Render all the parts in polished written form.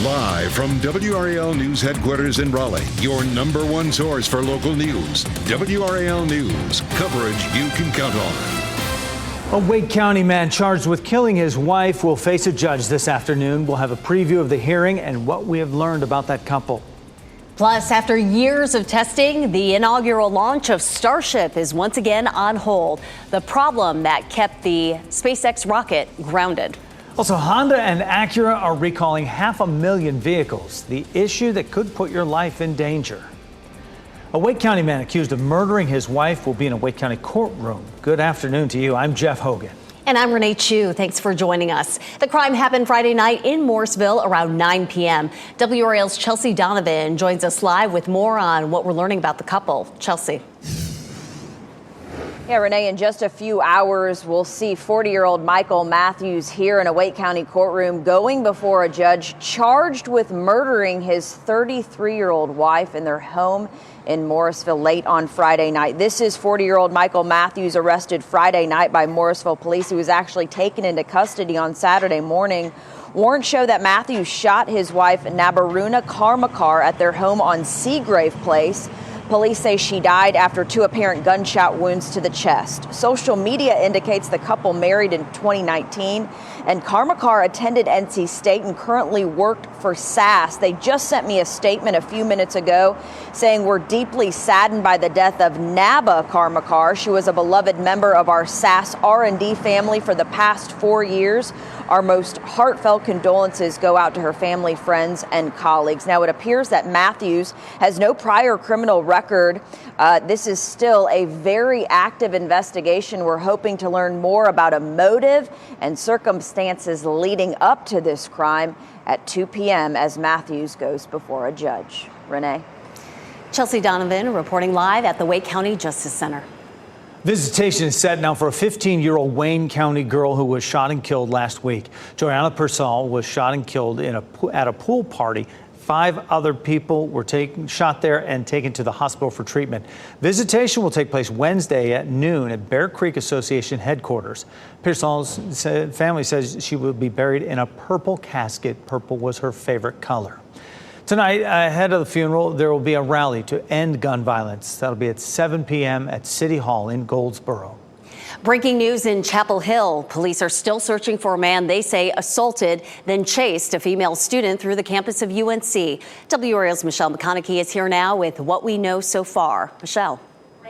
Live from WRAL News Headquarters in Raleigh, your number one source for local news. WRAL News, coverage you can count on. A Wake County man charged with killing his wife will face a judge this afternoon. We'll have a preview of the hearing and what we have learned about that couple. Plus, after years of testing, the inaugural launch of Starship is once again on hold. The problem that kept the SpaceX rocket grounded. Also, Honda and Acura are recalling 500,000 vehicles, the issue that could put your life in danger. A Wake County man accused of murdering his wife will be in a Wake County courtroom. Good afternoon to you. I'm Jeff Hogan. And I'm Renee Chu. Thanks for joining us. The crime happened Friday night in Morrisville around 9 p.m. WRAL's Chelsea Donovan joins us live with more on what we're learning about the couple. Chelsea. Yeah, Renee, in just a few hours, we'll see 40-year-old Michael Matthews here in a Wake County courtroom going before a judge charged with murdering his 33-year-old wife in their home in Morrisville late on Friday night. This is 40-year-old Michael Matthews, arrested Friday night by Morrisville police. He was actually taken into custody on Saturday morning. Warrants show that Matthews shot his wife, Nabaruna Karmakar, at their home on Seagrave Place. Police say she died after 2 apparent gunshot wounds to the chest. Social media indicates the couple married in 2019, and Karmakar attended NC State and currently worked for SAS. They just sent me a statement a few minutes ago saying, "We're deeply saddened by the death of Naba Karmakar. She was a beloved member of our SAS R&D family for the past 4 years. Our most heartfelt condolences go out to her family, friends, and colleagues." Now, it appears that Matthews has no prior criminal record. This is still a very active investigation. We're hoping to learn more about a motive and circumstances leading up to this crime at 2 p.m. as Matthews goes before a judge. Renee. Chelsea Donovan reporting live at the Wake County Justice Center. Visitation is set now for a 15-year-old Wayne County girl who was shot and killed last week. Joanna Purcell was shot and killed at a pool party. 5 other people were shot there and taken to the hospital for treatment. Visitation will take place Wednesday at noon at Bear Creek Association headquarters. Purcell's family says she will be buried in a purple casket. Purple was her favorite color. Tonight, ahead of the funeral, there will be a rally to end gun violence. That'll be at 7 p.m. at City Hall in Goldsboro. Breaking news in Chapel Hill. Police are still searching for a man they say assaulted, then chased a female student through the campus of UNC. WRAL's Michelle McConaughey is here now with what we know so far. Michelle.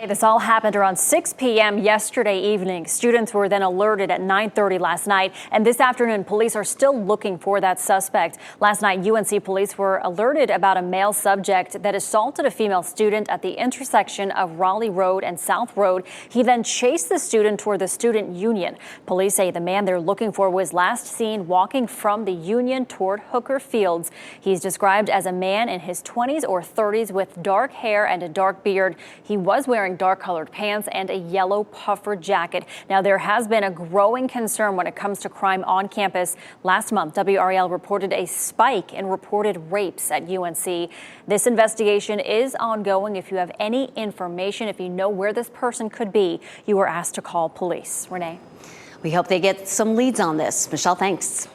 This all happened around 6 p.m. yesterday evening. Students were then alerted at 9:30 last night, and this afternoon police are still looking for that suspect. Last night, UNC police were alerted about a male subject that assaulted a female student at the intersection of Raleigh Road and South Road. He then chased the student toward the student union. Police say the man they're looking for was last seen walking from the union toward Hooker Fields. He's described as a man in his 20s or 30s with dark hair and a dark beard. He was wearing dark colored pants and a yellow puffer jacket. Now, there has been a growing concern when it comes to crime on campus. Last month, WRAL reported a spike in reported rapes at UNC. This investigation is ongoing. If you have any information, if you know where this person could be, you are asked to call police. Renee. We hope they get some leads on this. Michelle, thanks.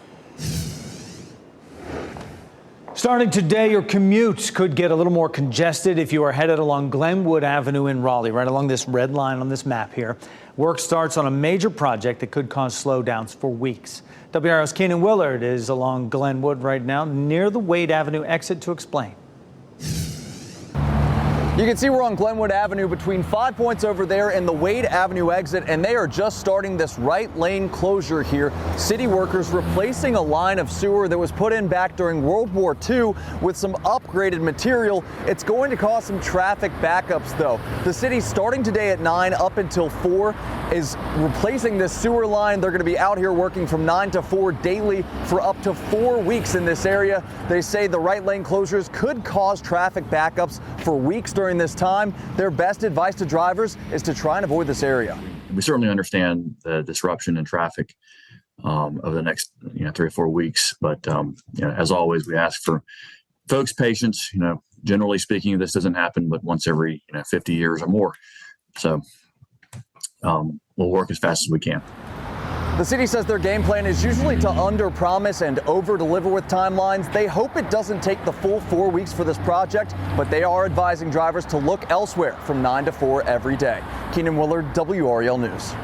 Starting today, your commute could get a little more congested if you are headed along Glenwood Avenue in Raleigh, right along this red line on this map here. Work starts on a major project that could cause slowdowns for weeks. WRAL's Keenan Willard is along Glenwood right now near the Wade Avenue exit to explain. You can see we're on Glenwood Avenue between 5 Points over there and the Wade Avenue exit, and they are just starting this right lane closure here. City workers replacing a line of sewer that was put in back during World War II with some upgraded material. It's going to cause some traffic backups, though. The city, starting today at 9 up until 4, is replacing this sewer line. They're going to be out here working from 9 to 4 daily for up to 4 weeks in this area. They say the right lane closures could cause traffic backups for weeks during this time. Their best advice to drivers is to try and avoid this area. We certainly understand the disruption in traffic over the next 3 or 4 weeks, but as always, we ask for folks' patience. Generally speaking, this doesn't happen but once every 50 years or more. So we'll work as fast as we can. The city says their game plan is usually to under-promise and over-deliver with timelines. They hope it doesn't take the full 4 weeks for this project, but they are advising drivers to look elsewhere from 9 to 4 every day. Keenan Willard, WRAL News.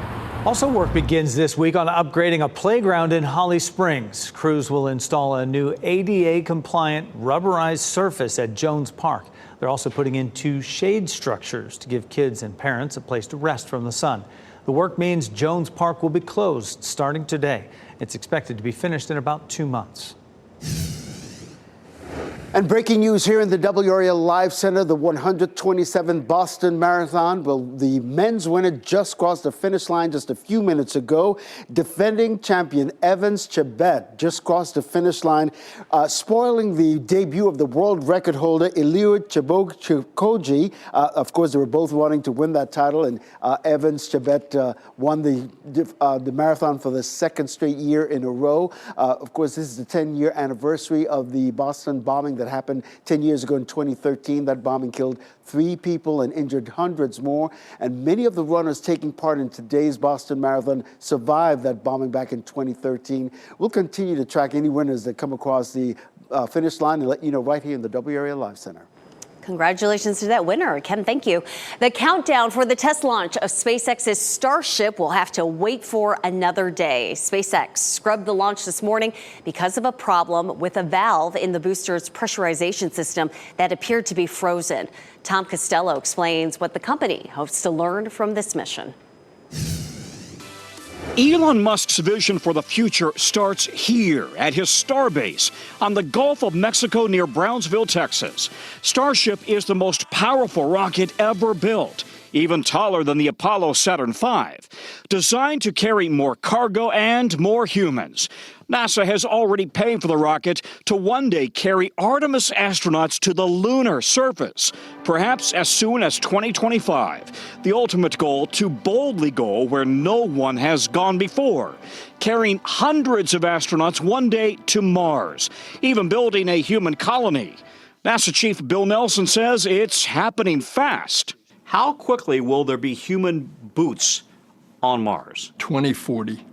Also, work begins this week on upgrading a playground in Holly Springs. Crews will install a new ADA-compliant rubberized surface at Jones Park. They're also putting in 2 shade structures to give kids and parents a place to rest from the sun. The work means Jones Park will be closed starting today. It's expected to be finished in about 2 months. And breaking news here in the WRAL Live Center, the 127th Boston Marathon. Well, the men's winner just crossed the finish line just a few minutes ago. Defending champion Evans Chebet just crossed the finish line, spoiling the debut of the world record holder Eliud Kipchoge. Of course, they were both wanting to win that title, and Evans Chebet won the marathon for the 2nd straight year in a row. Of course, this is the 10-year anniversary of the Boston bombing that happened 10 years ago in 2013. That bombing killed 3 people and injured hundreds more. And many of the runners taking part in today's Boston Marathon survived that bombing back in 2013. We'll continue to track any winners that come across the finish line and let you know right here in the WRAL Live Center. Congratulations to that winner. Ken, thank you. The countdown for the test launch of SpaceX's Starship will have to wait for another day. SpaceX scrubbed the launch this morning because of a problem with a valve in the booster's pressurization system that appeared to be frozen. Tom Costello explains what the company hopes to learn from this mission. Elon Musk's vision for the future starts here at his Starbase on the Gulf of Mexico near Brownsville, Texas. Starship is the most powerful rocket ever built, even taller than the Apollo Saturn V, designed to carry more cargo and more humans. NASA has already paid for the rocket to one day carry Artemis astronauts to the lunar surface, perhaps as soon as 2025. The ultimate goal, to boldly go where no one has gone before, carrying hundreds of astronauts one day to Mars, even building a human colony. NASA Chief Bill Nelson says it's happening fast. How quickly will there be human boots on Mars? 2040.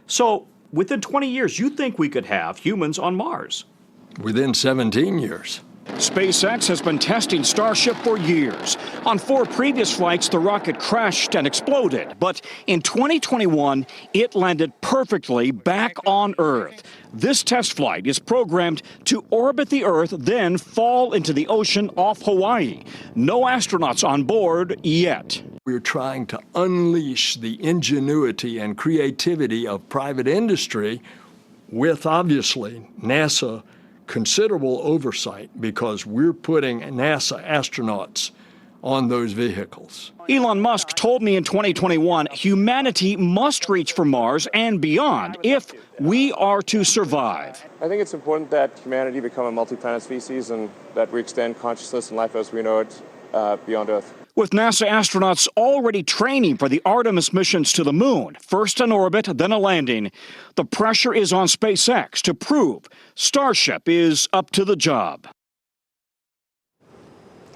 So, within 20 years, you think we could have humans on Mars? Within 17 years. SpaceX has been testing Starship for years. On 4 previous flights, the rocket crashed and exploded. But in 2021, it landed perfectly back on Earth. This test flight is programmed to orbit the Earth, then fall into the ocean off Hawaii. No astronauts on board yet. We're trying to unleash the ingenuity and creativity of private industry with, obviously, NASA considerable oversight, because we're putting NASA astronauts on those vehicles. Elon Musk told me in 2021 humanity must reach for Mars and beyond if we are to survive. I think it's important that humanity become a multi-planet species and that we extend consciousness and life as we know it beyond Earth. With NASA astronauts already training for the Artemis missions to the moon, first an orbit, then a landing, the pressure is on SpaceX to prove Starship is up to the job.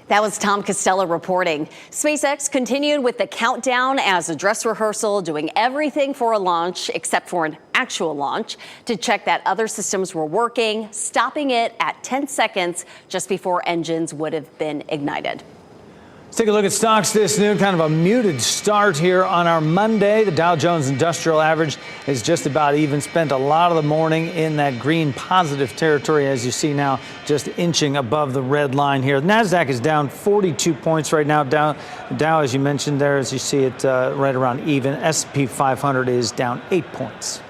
That was Tom Costello reporting. SpaceX continued with the countdown as a dress rehearsal, doing everything for a launch except for an actual launch to check that other systems were working, stopping it at 10 seconds just before engines would have been ignited. Let's take a look at stocks this noon. Kind of a muted start here on our Monday. The Dow Jones Industrial Average is just about even. Spent a lot of the morning in that green positive territory, as you see now, just inching above the red line here. The NASDAQ is down 42 points right now. Dow, as you mentioned there, as you see it right around even. S&P 500 is down 8 points.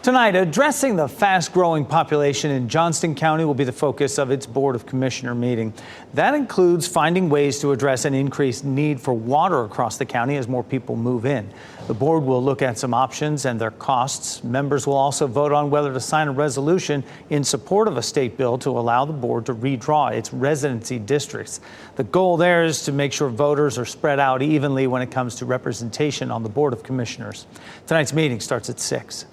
Tonight, addressing the fast-growing population in Johnston County will be the focus of its Board of Commissioner meeting. That includes finding ways to address an increased need for water across the county as more people move in. The board will look at some options and their costs. Members will also vote on whether to sign a resolution in support of a state bill to allow the board to redraw its residency districts. The goal there is to make sure voters are spread out evenly when it comes to representation on the Board of Commissioners. Tonight's meeting starts at 6.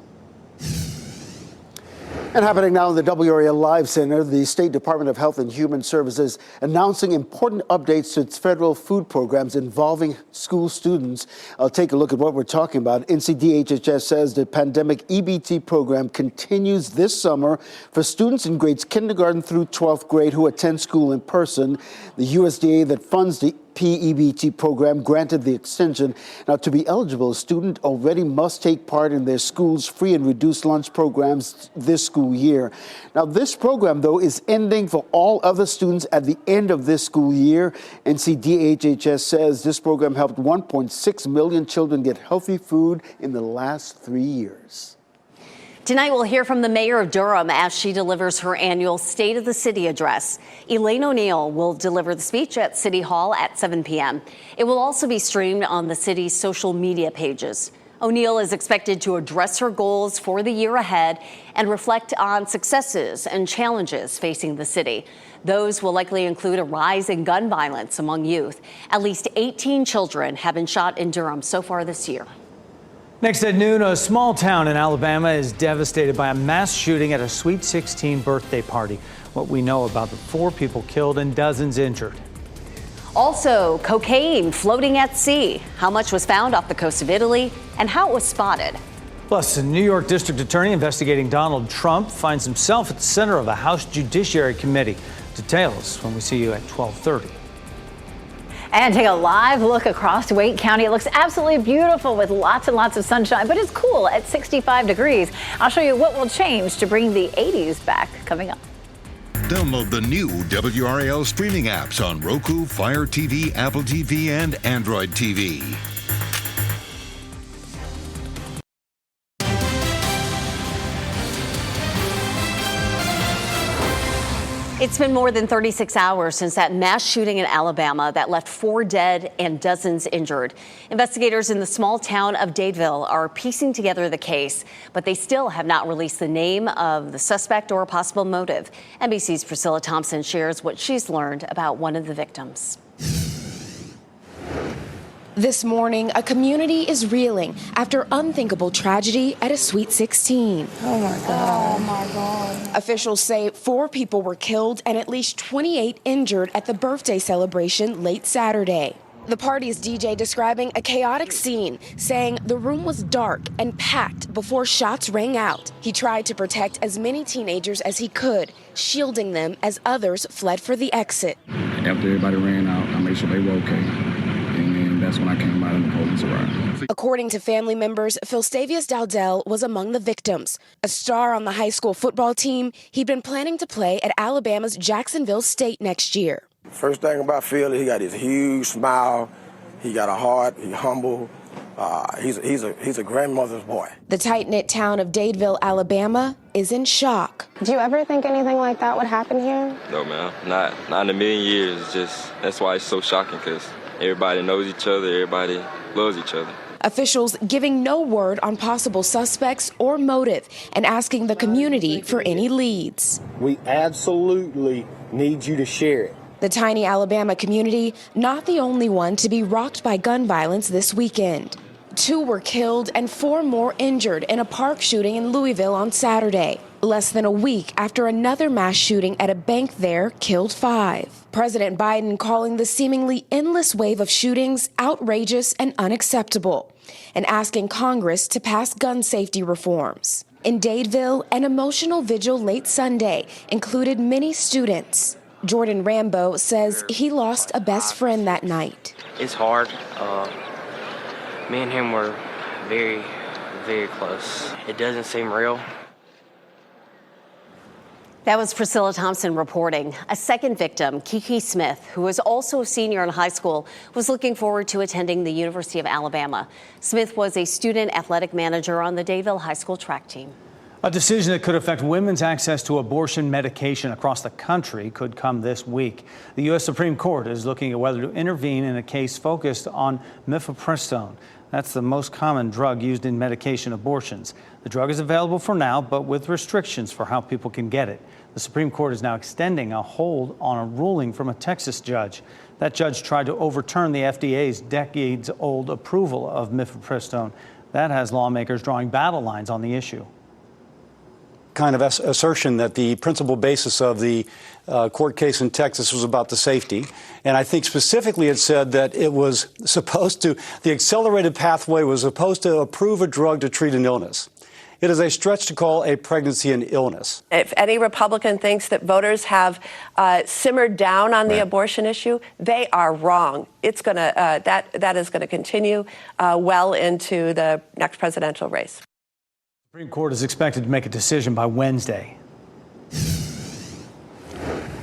And happening now in the WRAL Live Center, the State Department of Health and Human Services announcing important updates to its federal food programs involving school students. I'll take a look at what we're talking about. NCDHHS says the pandemic EBT program continues this summer for students in grades kindergarten through 12th grade who attend school in person. The USDA that funds the PEBT program granted the extension. Now, to be eligible, a student already must take part in their school's free and reduced lunch programs this school year. Now, this program, though, is ending for all other students at the end of this school year. NCDHHS says this program helped 1.6 million children get healthy food in the last 3 years. Tonight, we'll hear from the mayor of Durham as she delivers her annual State of the City address. Elaine O'Neill will deliver the speech at City Hall at 7 p.m. It will also be streamed on the city's social media pages. O'Neill is expected to address her goals for the year ahead and reflect on successes and challenges facing the city. Those will likely include a rise in gun violence among youth. At least 18 children have been shot in Durham so far this year. Next at noon, a small town in Alabama is devastated by a mass shooting at a Sweet 16 birthday party. What we know about the 4 people killed and dozens injured. Also, cocaine floating at sea. How much was found off the coast of Italy and how it was spotted. Plus, a New York district attorney investigating Donald Trump finds himself at the center of a House Judiciary Committee. Details when we see you at 12:30. And take a live look across Wake County. It looks absolutely beautiful with lots and lots of sunshine, but it's cool at 65 degrees. I'll show you what will change to bring the 80s back coming up. Download the new WRAL streaming apps on Roku, Fire TV, Apple TV, and Android TV. It's been more than 36 hours since that mass shooting in Alabama that left 4 dead and dozens injured. Investigators in the small town of Dadeville are piecing together the case, but they still have not released the name of the suspect or a possible motive. NBC's Priscilla Thompson shares what she's learned about one of the victims. This morning, a community is reeling after unthinkable tragedy at a Sweet 16. Oh my God. Oh my God. Officials say 4 people were killed and at least 28 injured at the birthday celebration late Saturday. The party's DJ describing a chaotic scene, saying the room was dark and packed before shots rang out. He tried to protect as many teenagers as he could, shielding them as others fled for the exit. After everybody ran out, I made sure they were okay. That's when I came out and the police arrived. According to family members, Philstavius Dowdell was among the victims. A star on the high school football team, he'd been planning to play at Alabama's Jacksonville State next year. First thing about Phil, he got his huge smile. He got a heart. He's humble. He's a grandmother's boy. The tight-knit town of Dadeville, Alabama, is in shock. Do you ever think anything like that would happen here? No, man. Not in a million years. It's just that's why it's so shocking, because everybody knows each other, everybody loves each other. Officials giving no word on possible suspects or motive and asking the community for any leads. We absolutely need you to share it. The tiny Alabama community, not the only one to be rocked by gun violence this weekend. 2 were killed and 4 more injured in a park shooting in Louisville on Saturday. Less than a week after another mass shooting at a bank there killed 5. President Biden calling the seemingly endless wave of shootings outrageous and unacceptable, and asking Congress to pass gun safety reforms. In Dadeville, an emotional vigil late Sunday included many students. Jordan Rambo says he lost a best friend that night. It's hard. Me and him were very, very close. It doesn't seem real. That was Priscilla Thompson reporting. A second victim, Kiki Smith, who was also a senior in high school, was looking forward to attending the University of Alabama. Smith was a student athletic manager on the Dadeville High School track team. A decision that could affect women's access to abortion medication across the country could come this week. The U.S. Supreme Court is looking at whether to intervene in a case focused on mifepristone. That's the most common drug used in medication abortions. The drug is available for now, but with restrictions for how people can get it. The Supreme Court is now extending a hold on a ruling from a Texas judge. That judge tried to overturn the FDA's decades-old approval of mifepristone. That has lawmakers drawing battle lines on the issue. kind of assertion that the principal basis of the court case in Texas was about the safety. And I think specifically it said that it was supposed to, the accelerated pathway was supposed to approve a drug to treat an illness. It is a stretch to call a pregnancy an illness. If any Republican thinks that voters have simmered down on the abortion issue, they are wrong. It's going to that is going to continue well into the next presidential race. The Supreme Court is expected to make a decision by Wednesday.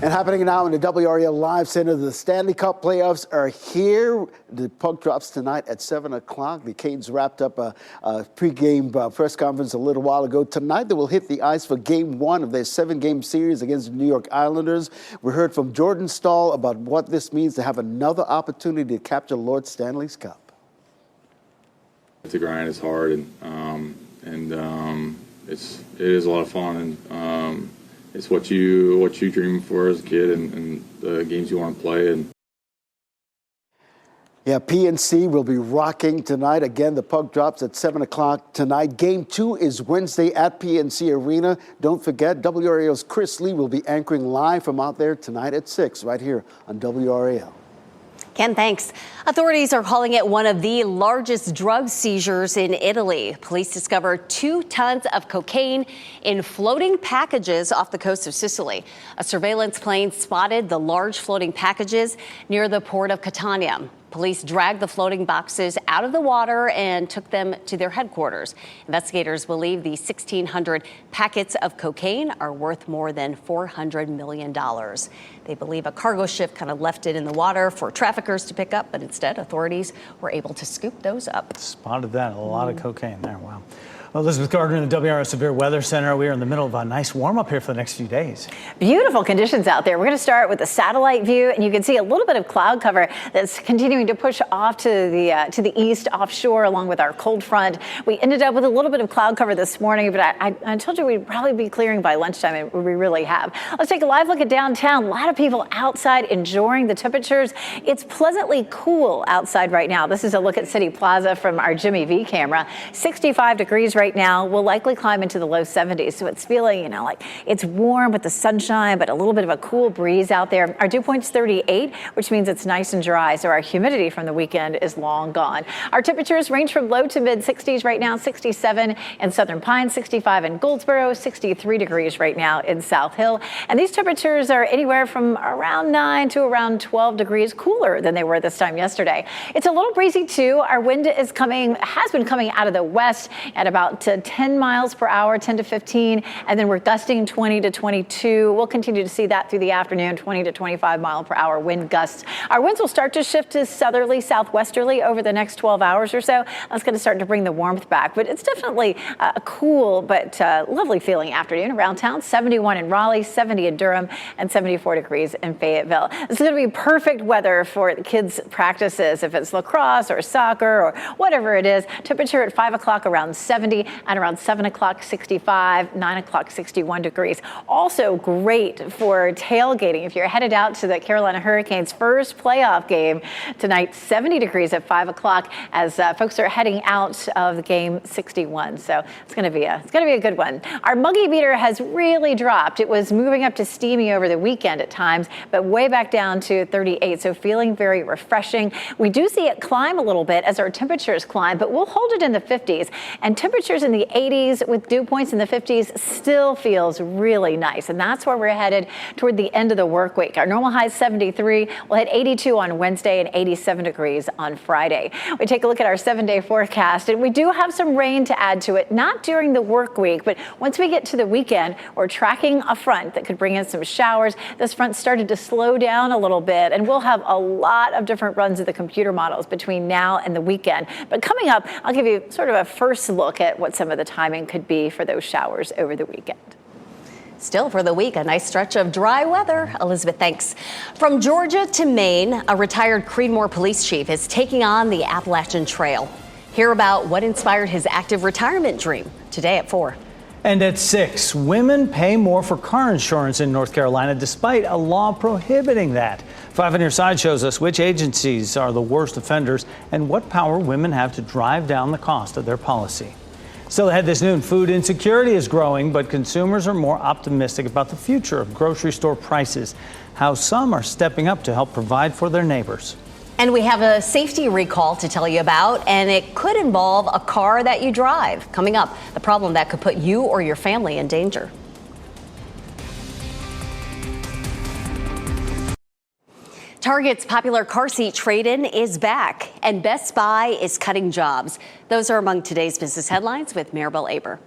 And happening now in the WRAL Live Center, the Stanley Cup playoffs are here. The puck drops tonight at 7 o'clock. The Canes wrapped up a pregame press conference a little while ago. Tonight, they will hit the ice for Game 1 of their 7-game series against the New York Islanders. We heard from Jordan Stahl about what this means to have another opportunity to capture Lord Stanley's Cup. The grind is hard, and it is a lot of fun, and it's what you dream for as a kid, and the games you want to play. And yeah, PNC will be rocking tonight. Again, the puck drops at 7 o'clock tonight. Game 2 is Wednesday at PNC Arena. Don't forget, WRAL's Chris Lee will be anchoring live from out there tonight at 6, right here on WRAL. Ken, thanks. Authorities are calling it one of the largest drug seizures in Italy. Police discovered 2 tons of cocaine in floating packages off the coast of Sicily. A surveillance plane spotted the large floating packages near the port of Catania. Police dragged the floating boxes out of the water and took them to their headquarters. Investigators believe the 1,600 packets of cocaine are worth more than $400 million. They believe a cargo ship kind of left it in the water for traffickers to pick up, but instead authorities were able to scoop those up. Spotted that. A lot of cocaine there. Wow. Well, Elizabeth Gardner in the WRAL Severe Weather Center. We are in the middle of a nice warm-up here for the next few days. Beautiful conditions out there. We're going to start with the satellite view, and you can see a little bit of cloud cover that's continuing to push off to the east offshore along with our cold front. We ended up with a little bit of cloud cover this morning, but I told you we'd probably be clearing by lunchtime, and we really have. Let's take a live look at downtown. A lot of people outside enjoying the temperatures. It's pleasantly cool outside right now. This is a look at City Plaza from our Jimmy V camera. 65 degrees right now. We'll likely climb into the low 70s. So it's feeling, like it's warm with the sunshine, but a little bit of a cool breeze out there. Our dew point's 38, which means it's nice and dry. So our humidity from the weekend is long gone. Our temperatures range from low to mid 60s right now, 67 in Southern Pines, 65 in Goldsboro, 63 degrees right now in South Hill. And these temperatures are anywhere from around 9 to around 12 degrees cooler than they were this time yesterday. It's a little breezy too. Our wind has been coming out of the west at about 10 miles per hour, 10 to 15, and then we're gusting 20 to 22. We'll continue to see that through the afternoon, 20 to 25 mile per hour wind gusts. Our winds will start to shift to southerly, southwesterly over the next 12 hours or so. That's going to start to bring the warmth back, but it's definitely a cool but lovely feeling afternoon around town. 71 in Raleigh, 70 in Durham, and 74 degrees in Fayetteville. This is going to be perfect weather for the kids' practices, if it's lacrosse or soccer or whatever it is. Temperature at 5 o'clock around 70, and around 7 o'clock 65, 9 o'clock 61 degrees. Also great for tailgating if you're headed out to the Carolina Hurricanes' first playoff game tonight. 70 degrees at 5 o'clock as folks are heading out of game 61. So it's going to be a good one. Our muggy meter has really dropped. It was moving up to steamy over the weekend at times, but way back down to 38. So feeling very refreshing. We do see it climb a little bit as our temperatures climb, but we'll hold it in the 50s. And temperatures in the 80s with dew points in the 50s still feels really nice. And that's where we're headed toward the end of the work week. Our normal high is 73. We'll hit 82 on Wednesday and 87 degrees on Friday. We take a look at our 7-day forecast, and we do have some rain to add to it, not during the work week, but once we get to the weekend, we're tracking a front that could bring in some showers. This front started to slow down a little bit, and we'll have a lot of different runs of the computer models between now and the weekend. But coming up, I'll give you sort of a first look at what some of the timing could be for those showers over the weekend. Still for the week, a nice stretch of dry weather. Elizabeth, thanks. From Georgia to Maine, a retired Creedmoor police chief is taking on the Appalachian Trail. Hear about what inspired his active retirement dream today at 4. And at 6, women pay more for car insurance in North Carolina despite a law prohibiting that. 5 on your side shows us which agencies are the worst offenders and what power women have to drive down the cost of their policy. Still ahead this noon, food insecurity is growing, but consumers are more optimistic about the future of grocery store prices. How some are stepping up to help provide for their neighbors. And we have a safety recall to tell you about, and it could involve a car that you drive. Coming up, the problem that could put you or your family in danger. Target's popular car seat trade-in is back, and Best Buy is cutting jobs. Those are among today's business headlines with Maribel Aber.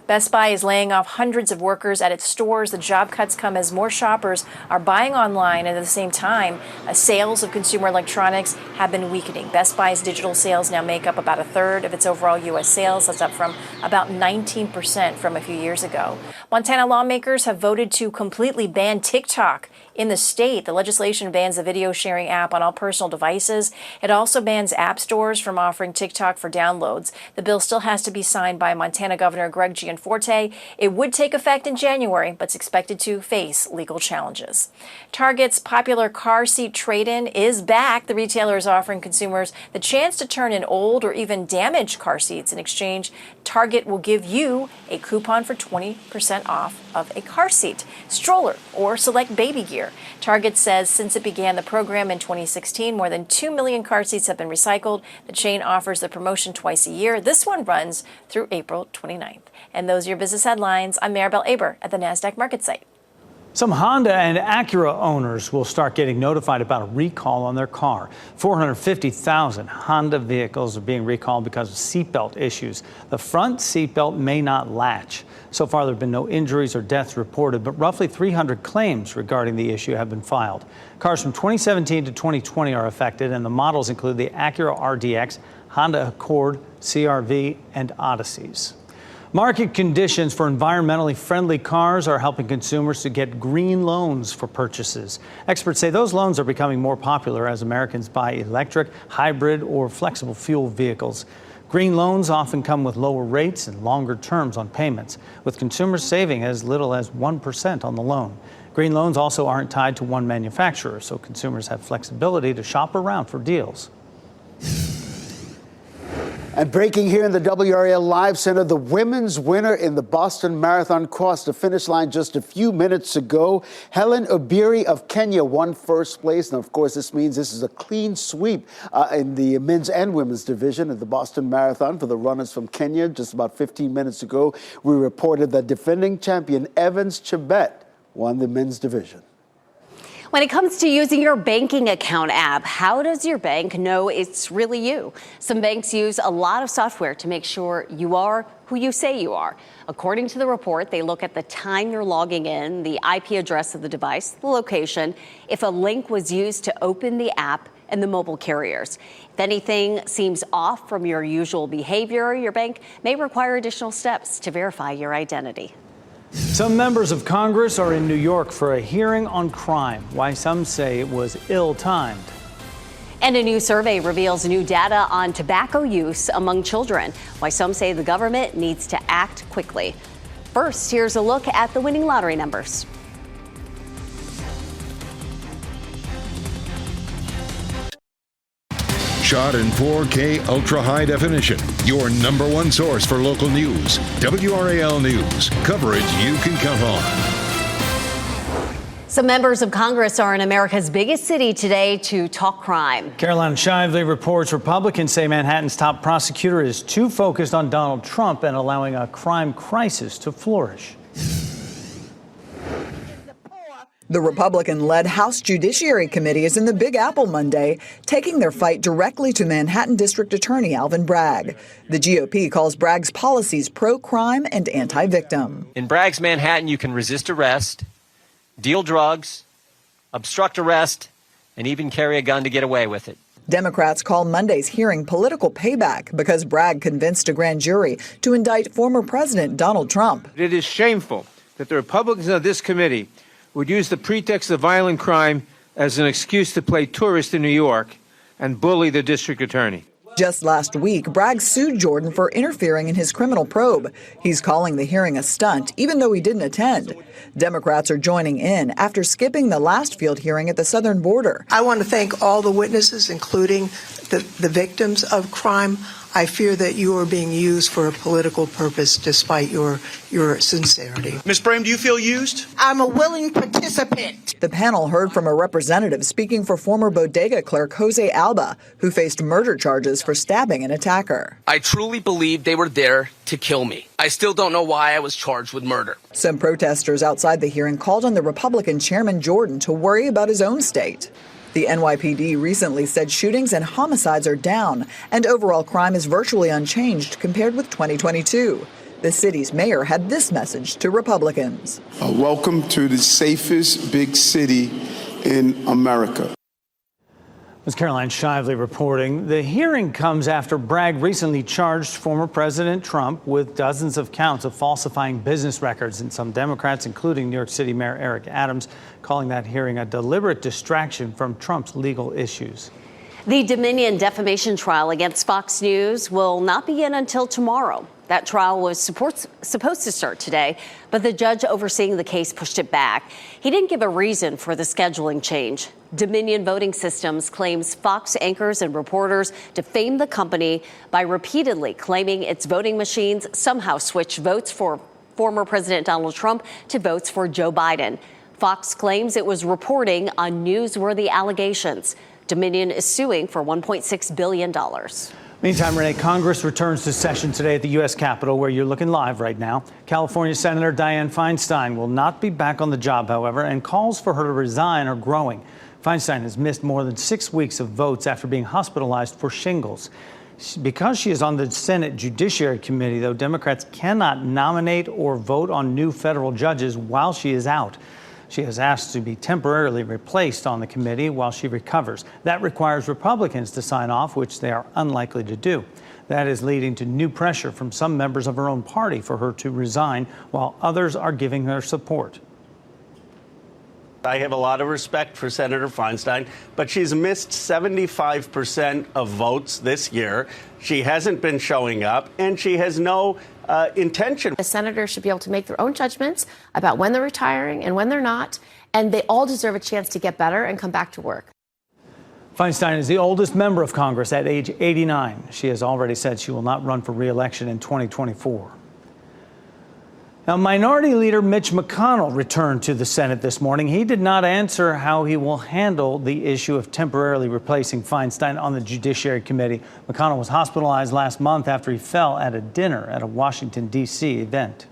Best Buy is laying off hundreds of workers at its stores. The job cuts come as more shoppers are buying online, and at the same time, sales of consumer electronics have been weakening. Best Buy's digital sales now make up about a third of its overall U.S. sales. That's up from about 19% from a few years ago. Montana lawmakers have voted to completely ban TikTok in the state. The legislation bans the video sharing app on all personal devices. It also bans app stores from offering TikTok for downloads. The bill still has to be signed by Montana Governor Greg Gianforte. It would take effect in January, but it's expected to face legal challenges. Target's popular car seat trade-in is back. The retailer is offering consumers the chance to turn in old or even damaged car seats. In exchange, Target will give you a coupon for 20% off of a car seat, stroller, or select baby gear. Target says since it began the program in 2016, more than 2 million car seats have been recycled. The chain offers the promotion twice a year. This one runs through April 29th. And those are your business headlines. I'm Maribel Aber at the NASDAQ Market Site. Some Honda and Acura owners will start getting notified about a recall on their car. 450,000 Honda vehicles are being recalled because of seatbelt issues. The front seatbelt may not latch. So far, there have been no injuries or deaths reported, but roughly 300 claims regarding the issue have been filed. Cars from 2017 to 2020 are affected, and the models include the Acura RDX, Honda Accord, CR-V, and Odysseys. Market conditions for environmentally friendly cars are helping consumers to get green loans for purchases. Experts say those loans are becoming more popular as Americans buy electric, hybrid, or flexible fuel vehicles. Green loans often come with lower rates and longer terms on payments, with consumers saving as little as 1% on the loan. Green loans also aren't tied to one manufacturer, so consumers have flexibility to shop around for deals. And breaking here in the WRAL Live Center, the women's winner in the Boston Marathon crossed the finish line just a few minutes ago. Helen Obiri of Kenya won first place. Now, of course, this means this is a clean sweep in the men's and women's division of the Boston Marathon for the runners from Kenya. Just about 15 minutes ago, we reported that defending champion Evans Chebet won the men's division. When it comes to using your banking account app, how does your bank know it's really you? Some banks use a lot of software to make sure you are who you say you are. According to the report, they look at the time you're logging in, the IP address of the device, the location, if a link was used to open the app, and the mobile carriers. If anything seems off from your usual behavior, your bank may require additional steps to verify your identity. Some members of Congress are in New York for a hearing on crime, why some say it was ill-timed. And a new survey reveals new data on tobacco use among children, why some say the government needs to act quickly. First, here's a look at the winning lottery numbers. Shot in 4K ultra high definition. Your number one source for local news. WRAL News. Coverage you can count on. Some members of Congress are in America's biggest city today to talk crime. Caroline Shively reports Republicans say Manhattan's top prosecutor is too focused on Donald Trump and allowing a crime crisis to flourish. The Republican-led House Judiciary Committee is in the Big Apple Monday, taking their fight directly to Manhattan District Attorney Alvin Bragg. The GOP calls Bragg's policies pro-crime and anti-victim. In Bragg's Manhattan, you can resist arrest, deal drugs, obstruct arrest, and even carry a gun to get away with it. Democrats call Monday's hearing political payback because Bragg convinced a grand jury to indict former President Donald Trump. It is shameful that the Republicans of this committee would use the pretext of violent crime as an excuse to play tourist in New York and bully the district attorney. Just last week, Bragg sued Jordan for interfering in his criminal probe. He's calling the hearing a stunt, even though he didn't attend. Democrats are joining in after skipping the last field hearing at the southern border. I want to thank all the witnesses, including the victims of crime I fear that you are being used for a political purpose despite your sincerity. Ms. Brame, do you feel used? I'm a willing participant. The panel heard from a representative speaking for former bodega clerk Jose Alba, who faced murder charges for stabbing an attacker. I truly believe they were there to kill me. I still don't know why I was charged with murder. Some protesters outside the hearing called on the Republican Chairman Jordan to worry about his own state. The NYPD recently said shootings and homicides are down, and overall crime is virtually unchanged compared with 2022. The city's mayor had this message to Republicans. Welcome to the safest big city in America. As Caroline Shively reporting, the hearing comes after Bragg recently charged former President Trump with dozens of counts of falsifying business records, and some Democrats, including New York City Mayor Eric Adams, calling that hearing a deliberate distraction from Trump's legal issues. The Dominion defamation trial against Fox News will not begin until tomorrow. That trial was supposed to start today, but the judge overseeing the case pushed it back. He didn't give a reason for the scheduling change. Dominion Voting Systems claims Fox anchors and reporters defamed the company by repeatedly claiming its voting machines somehow switched votes for former President Donald Trump to votes for Joe Biden. Fox claims it was reporting on newsworthy allegations. Dominion is suing for $1.6 billion. Meantime, Renee, Congress returns to session today at the U.S. Capitol, where you're looking live right now. California Senator Dianne Feinstein will not be back on the job, however, and calls for her to resign are growing. Feinstein has missed more than 6 weeks of votes after being hospitalized for shingles. Because she is on the Senate Judiciary Committee, though, Democrats cannot nominate or vote on new federal judges while she is out. She has asked to be temporarily replaced on the committee while she recovers. That requires Republicans to sign off, which they are unlikely to do. That is leading to new pressure from some members of her own party for her to resign, while others are giving her support. I have a lot of respect for Senator Feinstein, but she's missed 75% of votes this year. She hasn't been showing up, and she has no intention. The senators should be able to make their own judgments about when they're retiring and when they're not, and they all deserve a chance to get better and come back to work. Feinstein is the oldest member of Congress at age 89. She has already said she will not run for re-election in 2024. Now, Minority Leader Mitch McConnell returned to the Senate this morning. He did not answer how he will handle the issue of temporarily replacing Feinstein on the Judiciary Committee. McConnell was hospitalized last month after he fell at a dinner at a Washington, D.C. event.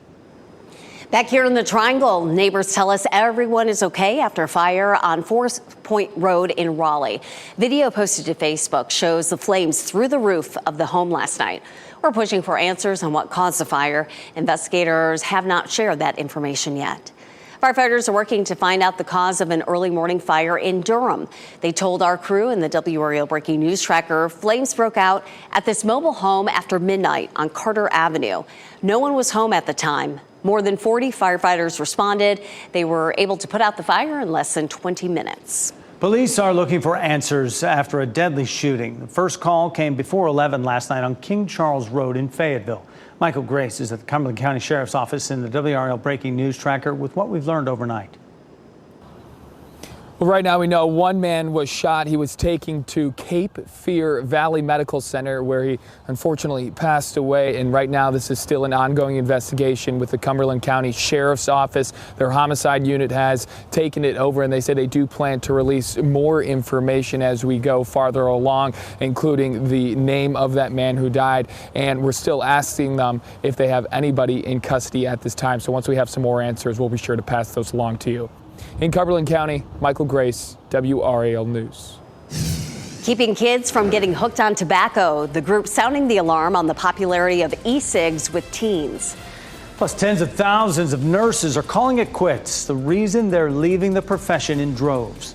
Back here in the Triangle, neighbors tell us everyone is okay after a fire on Forest Point Road in Raleigh. Video posted to Facebook shows the flames through the roof of the home last night. We're pushing for answers on what caused the fire. Investigators have not shared that information yet. Firefighters are working to find out the cause of an early morning fire in Durham. They told our crew in the WRAL Breaking News Tracker flames broke out at this mobile home after midnight on Carter Avenue. No one was home at the time. More than 40 firefighters responded. They were able to put out the fire in less than 20 minutes. Police are looking for answers after a deadly shooting. The first call came before 11 last night on King Charles Road in Fayetteville. Michael Grace is at the Cumberland County Sheriff's Office in the WRAL Breaking News Tracker with what we've learned overnight. Well, right now we know one man was shot. He was taken to Cape Fear Valley Medical Center where he unfortunately passed away. And right now this is still an ongoing investigation with the Cumberland County Sheriff's Office. Their homicide unit has taken it over, and they say they do plan to release more information as we go farther along, including the name of that man who died. And we're still asking them if they have anybody in custody at this time. So once we have some more answers, we'll be sure to pass those along to you. In Cumberland County, Michael Grace, WRAL News. Keeping kids from getting hooked on tobacco, the group sounding the alarm on the popularity of e-cigs with teens. Plus, tens of thousands of nurses are calling it quits. The reason they're leaving the profession in droves.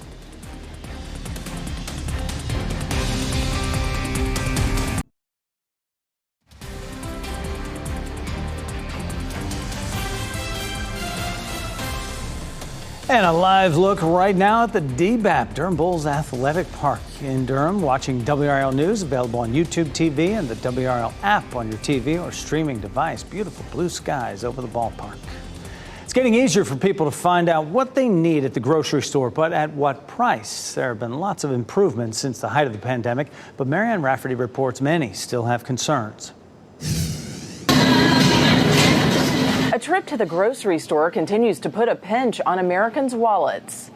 And a live look right now at the DBAP, Durham Bulls Athletic Park in Durham. Watching WRAL News, available on YouTube TV and the WRAL app on your TV or streaming device. Beautiful blue skies over the ballpark. It's getting easier for people to find out what they need at the grocery store, but at what price. There have been lots of improvements since the height of the pandemic, but Marianne Rafferty reports many still have concerns. A trip to the grocery store continues to put a pinch on Americans' wallets.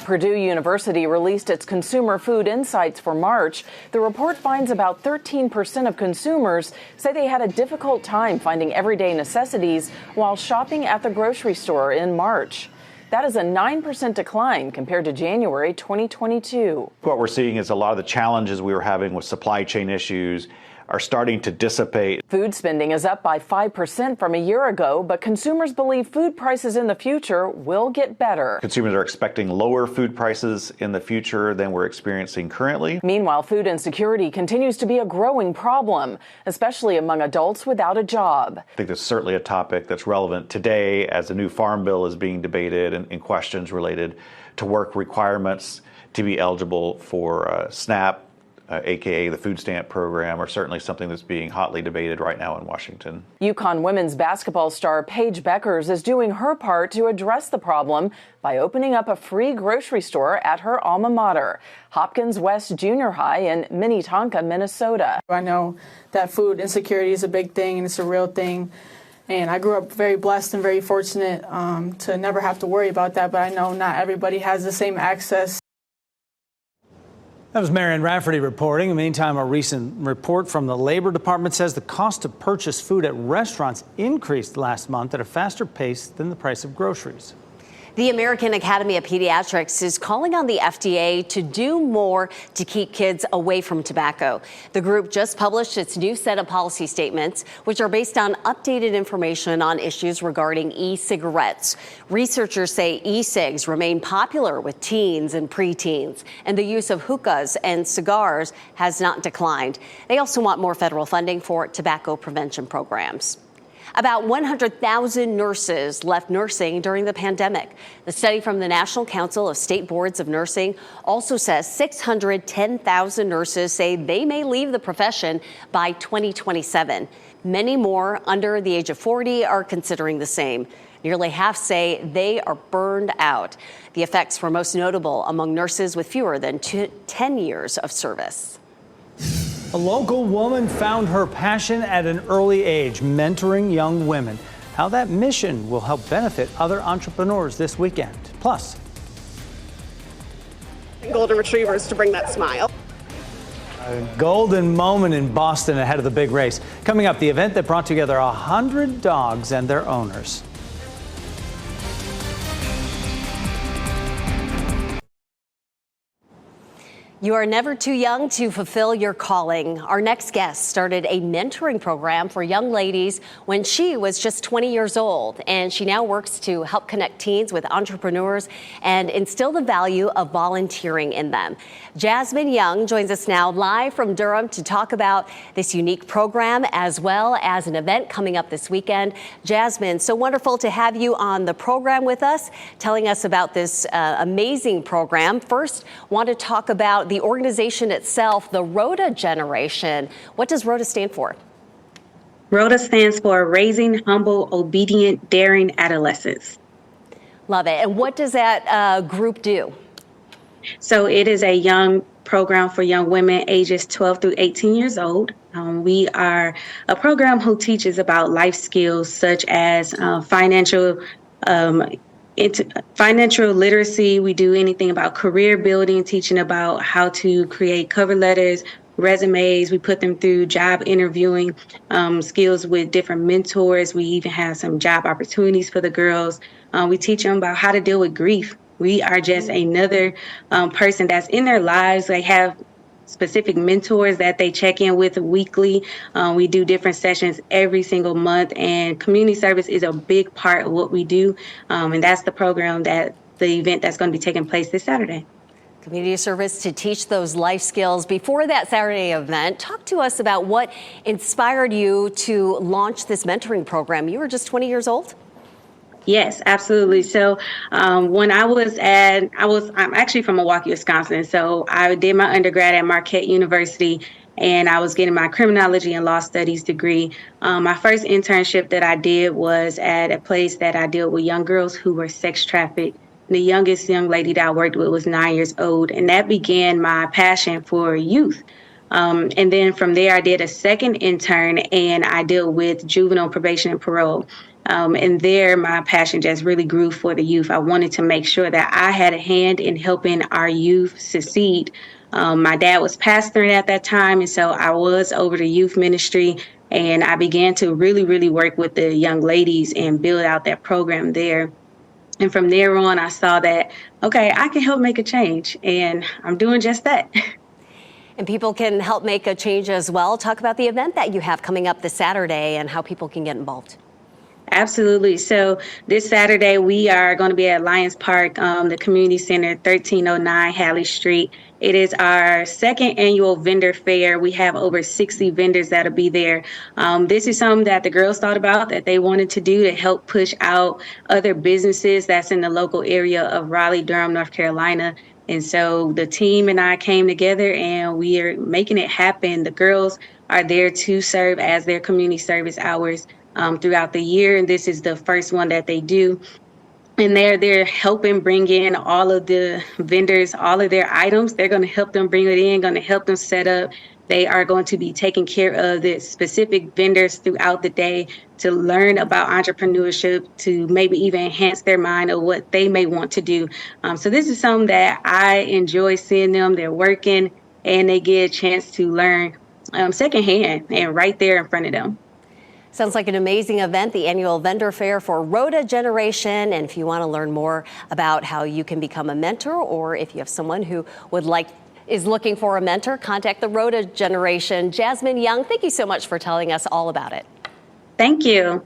Purdue University released its Consumer Food Insights for March. The report finds about 13% of consumers say they had a difficult time finding everyday necessities while shopping at the grocery store in March. That is a 9% decline compared to January 2022. What we're seeing is a lot of the challenges we were having with supply chain issues are starting to dissipate. Food spending is up by 5% from a year ago, but consumers believe food prices in the future will get better. Consumers are expecting lower food prices in the future than we're experiencing currently. Meanwhile, food insecurity continues to be a growing problem, especially among adults without a job. I think that's certainly a topic that's relevant today as the new farm bill is being debated and questions related to work requirements to be eligible for SNAP. AKA the food stamp program, are certainly something that's being hotly debated right now in Washington. UConn women's basketball star Paige Beckers is doing her part to address the problem by opening up a free grocery store at her alma mater, Hopkins West Junior High in Minnetonka, Minnesota. I know that food insecurity is a big thing and it's a real thing. And I grew up very blessed and very fortunate to never have to worry about that. But I know not everybody has the same access. That was Marianne Rafferty reporting. In the meantime, a recent report from the Labor Department says the cost to purchase food at restaurants increased last month at a faster pace than the price of groceries. The American Academy of Pediatrics is calling on the FDA to do more to keep kids away from tobacco. The group just published its new set of policy statements, which are based on updated information on issues regarding e-cigarettes. Researchers say e-cigs remain popular with teens and preteens, and the use of hookahs and cigars has not declined. They also want more federal funding for tobacco prevention programs. About 100,000 nurses left nursing during the pandemic. The study from the National Council of State Boards of Nursing also says 610,000 nurses say they may leave the profession by 2027. Many more under the age of 40 are considering the same. Nearly half say they are burned out. The effects were most notable among nurses with fewer than 10 years of service. A local woman found her passion at an early age, mentoring young women. How that mission will help benefit other entrepreneurs this weekend. Plus, golden retrievers to bring that smile. a golden moment in Boston ahead of the big race. Coming up, the event that brought together 100 dogs and their owners. You are never too young to fulfill your calling. Our next guest started a mentoring program for young ladies when she was just 20 years old, and she now works to help connect teens with entrepreneurs and instill the value of volunteering in them. Jasmine Young joins us now live from Durham to talk about this unique program as well as an event coming up this weekend. Jasmine, so wonderful to have you on the program with us, telling us about this amazing program. First, want to talk about the organization itself, the RHODA generation. What does RHODA stand for? RHODA stands for Raising Humble, Obedient, Daring Adolescents. Love it. And what does that group do? So it is a young program for young women ages 12 through 18 years old. We are a program who teaches about life skills such as financial literacy. We do anything about career building, teaching about how to create cover letters, resumes. We put them through job interviewing skills with different mentors. We even have some job opportunities for the girls. We teach them about how to deal with grief. We are just another person that's in their lives. They have specific mentors that they check in with weekly. We do different sessions every single month, and community service is a big part of what we do. And that's the program, that the event that's going to be taking place this Saturday. Community service to teach those life skills. Before that Saturday event, talk to us about what inspired you to launch this mentoring program. You were just 20 years old? Yes, absolutely. So when I'm actually from Milwaukee, Wisconsin. So I did my undergrad at Marquette University. and I was getting my criminology and law studies degree. My first internship that I did was at a place that I dealt with young girls who were sex trafficked. The youngest young lady that I worked with was 9 years old, and that began my passion for youth. And then from there, I did a second intern, and I dealt with juvenile probation and parole. And there, my passion just really grew for the youth. I wanted to make sure that I had a hand in helping our youth succeed. My dad was pastoring at that time, and so I was over the youth ministry, and I began to really work with the young ladies and build out that program there. And from there on, I saw that, okay, I can help make a change, and I'm doing just that. And people can help make a change as well. Talk about the event that you have coming up this Saturday and how people can get involved. Absolutely. So this Saturday, we are going to be at Lions Park, the community center, 1309 Halley Street. It is our second annual vendor fair. We have over 60 vendors that'll be there. This is something that the girls thought about that they wanted to do to help push out other businesses that's in the local area of Raleigh, Durham, North Carolina. And so the team and I came together and we are making it happen. The girls are there to serve as their community service hours throughout the year. And this is the first one that they do. And they're helping bring in all of the vendors, all of their items. They're going to help them bring it in, going to help them set up. They are going to be taking care of the specific vendors throughout the day to learn about entrepreneurship, to maybe even enhance their mind of what they may want to do. So this is something that I enjoy seeing them. They're working and they get a chance to learn secondhand and right there in front of them. Sounds like an amazing event, the annual vendor fair for Rhoda Generation. And if you want to learn more about how you can become a mentor, or if you have someone who is looking for a mentor, contact the Rhoda Generation. Jasmine Young, thank you so much for telling us all about it. Thank you.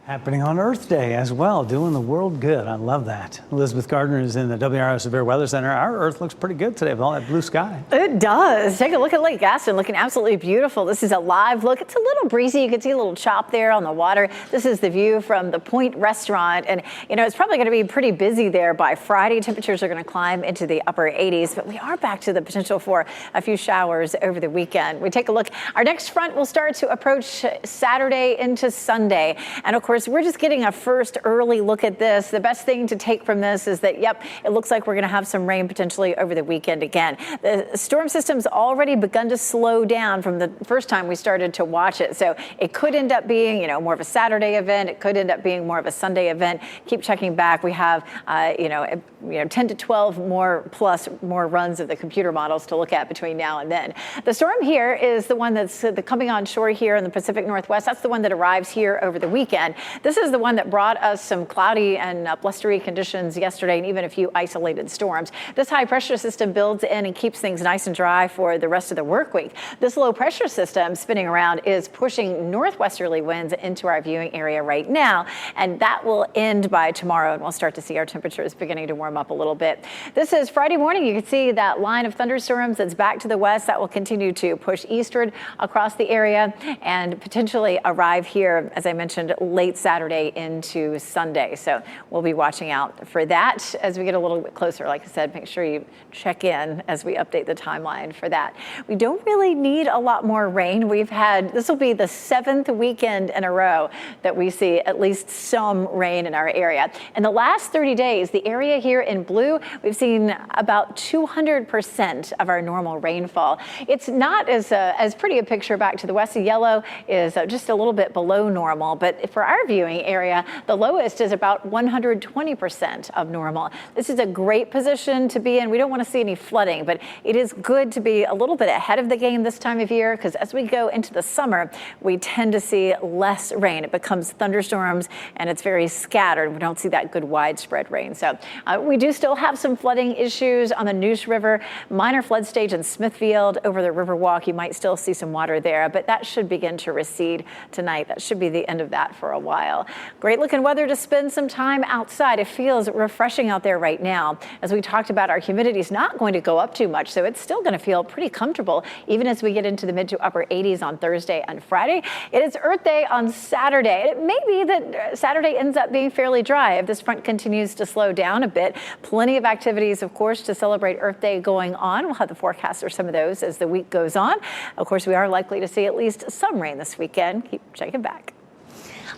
Happening on Earth Day as well, doing the world good. I love that. Elizabeth Gardner is in the WRAL Severe Weather Center. Our Earth looks pretty good today with all that blue sky. It does. Take a look at Lake Gaston, looking absolutely beautiful. This is a live look. It's a little breezy. You can see a little chop there on the water. This is the view from the Point Restaurant. And, you know, it's probably going to be pretty busy there by Friday. Temperatures are going to climb into the upper 80s, but we are back to the potential for a few showers over the weekend. We take a look. Our next front will start to approach Saturday into Sunday. And, of course, we're just getting a first early look at this. The best thing to take from this is that, yep, it looks like we're going to have some rain potentially over the weekend again. The storm system's already begun to slow down from the first time we started to watch it. So it could end up being, you know, more of a Saturday event. It could end up being more of a Sunday event. Keep checking back. We have, 10 to 12 more runs of the computer models to look at between now and then. The storm here is the one that's coming on shore here in the Pacific Northwest. That's the one that arrives here over the weekend. This is the one that brought us some cloudy and blustery conditions yesterday and even a few isolated storms. This high pressure system builds in and keeps things nice and dry for the rest of the work week. This low pressure system spinning around is pushing northwesterly winds into our viewing area right now, and that will end by tomorrow, and we'll start to see our temperatures beginning to warm up a little bit. This is Friday morning. You can see that line of thunderstorms that's back to the west. That will continue to push eastward across the area and potentially arrive here, as I mentioned, late Saturday into Sunday. So we'll be watching out for that as we get a little bit closer. Like I said, make sure you check in as we update the timeline for that. We don't really need a lot more rain. This will be the 7th weekend in a row that we see at least some rain in our area. In the last 30 days, the area here in blue, we've seen about 200% of our normal rainfall. It's not as pretty a picture back to the west. The yellow is just a little bit below normal, but for our viewing area, the lowest is about 120% of normal. This is a great position to be in. We don't want to see any flooding, but it is good to be a little bit ahead of the game this time of year, because as we go into the summer, we tend to see less rain. It becomes thunderstorms and it's very scattered. We don't see that good widespread rain. So we do still have some flooding issues on the Neuse River, minor flood stage in Smithfield over the Riverwalk. You might still see some water there, but that should begin to recede tonight. That should be the end of that for a while. while. Great looking weather to spend some time outside. It feels refreshing out there right now. As we talked about, our humidity is not going to go up too much, so it's still going to feel pretty comfortable even as we get into the mid to upper 80s on Thursday and Friday. It is Earth Day on Saturday. It may be that Saturday ends up being fairly dry if this front continues to slow down a bit. Plenty of activities, of course, to celebrate Earth Day going on. We'll have the forecast for some of those as the week goes on. Of course, we are likely to see at least some rain this weekend. Keep checking back.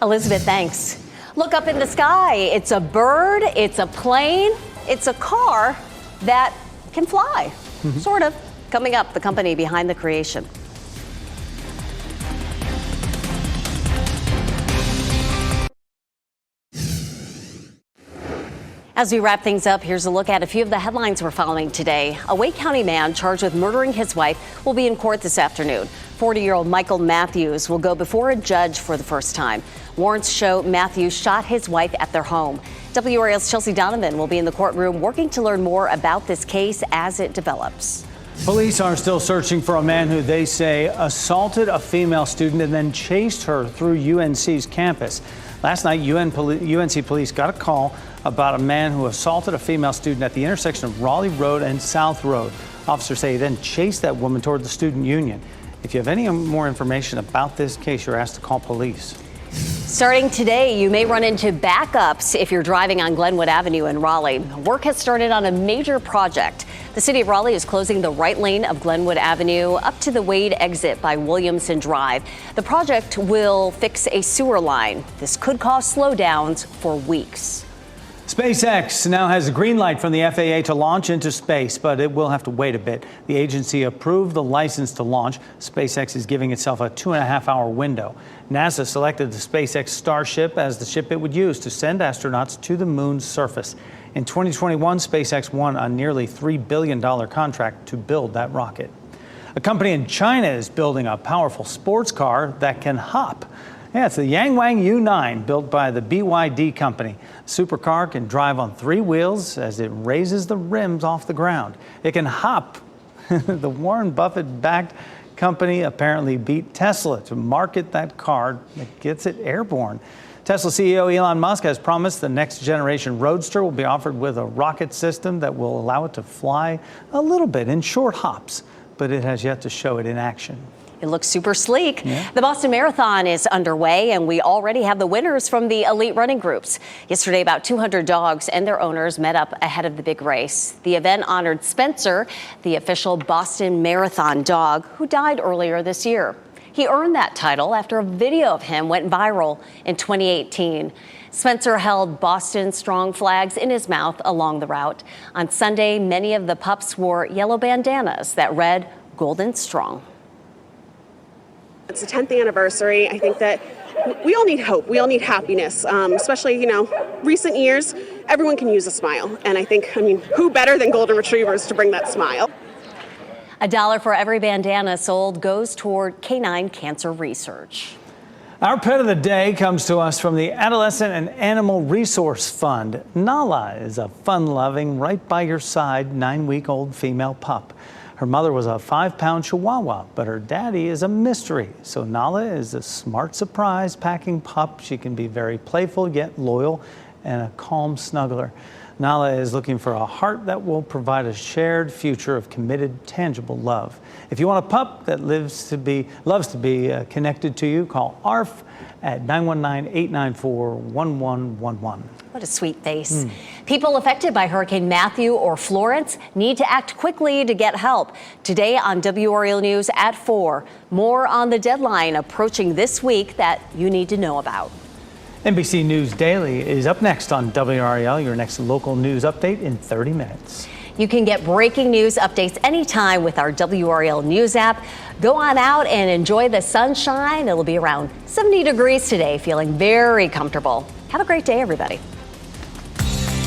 Elizabeth, thanks. Look up in the sky. It's a bird, it's a plane, it's a car that can fly. Sort of. Coming up, the company behind the creation. As we wrap things up, here's a look at a few of the headlines we're following today. A Wake County man charged with murdering his wife will be in court this afternoon. 40-year-old Michael Matthews will go before a judge for the first time. Warrants show Matthews shot his wife at their home. WRAL's Chelsea Donovan will be in the courtroom working to learn more about this case as it develops. Police are still searching for a man who they say assaulted a female student and then chased her through UNC's campus. Last night, UNC police got a call about a man who assaulted a female student at the intersection of Raleigh Road and South Road. Officers say he then chased that woman toward the student union. If you have any more information about this case, you're asked to call police. Starting today, you may run into backups if you're driving on Glenwood Avenue in Raleigh. Work has started on a major project. The city of Raleigh is closing the right lane of Glenwood Avenue up to the Wade exit by Williamson Drive. The project will fix a sewer line. This could cause slowdowns for weeks. SpaceX now has a green light from the FAA to launch into space, but it will have to wait a bit. The agency approved the license to launch. SpaceX is giving itself a 2.5-hour window. NASA selected the SpaceX Starship as the ship it would use to send astronauts to the moon's surface. In 2021, SpaceX won a nearly $3 billion contract to build that rocket. A company in China is building a powerful sports car that can hop. Yeah, it's the Yangwang U9 built by the BYD company. The supercar can drive on 3 wheels as it raises the rims off the ground. It can hop. The Warren Buffett-backed company apparently beat Tesla to market that car that gets it airborne. Tesla CEO Elon Musk has promised the next generation Roadster will be offered with a rocket system that will allow it to fly a little bit in short hops, but it has yet to show it in action. It looks super sleek. Yeah. The Boston Marathon is underway, and we already have the winners from the elite running groups. Yesterday, about 200 dogs and their owners met up ahead of the big race. The event honored Spencer, the official Boston Marathon dog, who died earlier this year. He earned that title after a video of him went viral in 2018. Spencer held Boston Strong flags in his mouth along the route. On Sunday, many of the pups wore yellow bandanas that read Golden Strong. It's the 10th anniversary. I think that we all need hope. We all need happiness, especially, recent years. Everyone can use a smile. And I think, who better than Golden Retrievers to bring that smile? $1 for every bandana sold goes toward canine cancer research. Our pet of the day comes to us from the Adolescent and Animal Resource Fund. Nala is a fun-loving, right-by-your-side 9-week-old female pup. Her mother was a 5-pound Chihuahua, but her daddy is a mystery. So Nala is a smart surprise packing pup. She can be very playful yet loyal and a calm snuggler. Nala is looking for a heart that will provide a shared future of committed, tangible love. If you want a pup that loves to be connected to you, call ARF at 919-894-1111. What a sweet face. People affected by Hurricane Matthew or Florence need to act quickly to get help. Today on WRAL News at 4, more on the deadline approaching this week that you need to know about. NBC News Daily is up next on WRAL, your next local news update in 30 minutes. You can get breaking news updates anytime with our WRAL News app. Go on out and enjoy the sunshine. It'll be around 70 degrees today, feeling very comfortable. Have a great day, everybody.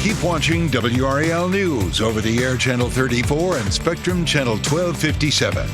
Keep watching WRAL News over the air Channel 34 and Spectrum Channel 1257.